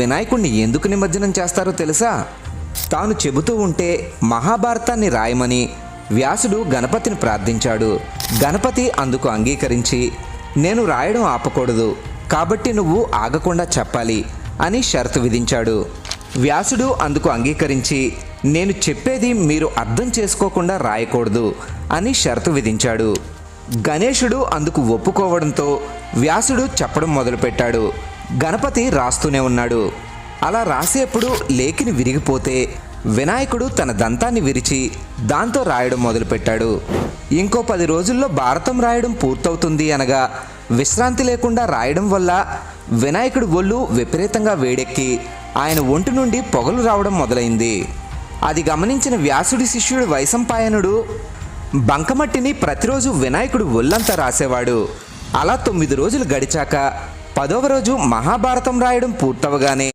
వినాయకుడిని ఎందుకు నిమజ్జనం చేస్తారో తెలుసా? తాను చెబుతూ ఉంటే మహాభారతాన్ని రాయమని వ్యాసుడు గణపతిని ప్రార్థించాడు. గణపతి అందుకు అంగీకరించి, నేను రాయడం ఆపకూడదు కాబట్టి నువ్వు ఆగకుండా చెప్పాలి అని షరతు విధించాడు. వ్యాసుడు అందుకు అంగీకరించి, నేను చెప్పేది మీరు అర్థం చేసుకోకుండా రాయకూడదు అని షరతు విధించాడు. గణేశుడు అందుకు ఒప్పుకోవడంతో వ్యాసుడు చెప్పడం మొదలుపెట్టాడు. గణపతి రాస్తూనే ఉన్నాడు. అలా రాసేప్పుడు లేఖిని విరిగిపోతే వినాయకుడు తన దంతాన్ని విరిచి దాంతో రాయడం మొదలుపెట్టాడు. ఇంకో 10 రోజుల్లో భారతం రాయడం పూర్తవుతుంది అనగా విశ్రాంతి లేకుండా రాయడం వల్ల వినాయకుడి ఒళ్ళు విపరీతంగా వేడెక్కి ఆయన ఒంటి నుండి పొగలు రావడం మొదలైంది. అది గమనించిన వ్యాసుడి శిష్యుడు వైశంపాయనుడు బంకమట్టిని ప్రతిరోజు వినాయకుడు ఒళ్ళంతా రాసేవాడు. అలా 9 రోజులు గడిచాక 10వ రోజు మహాభారతం రాయడం పూర్తవగానే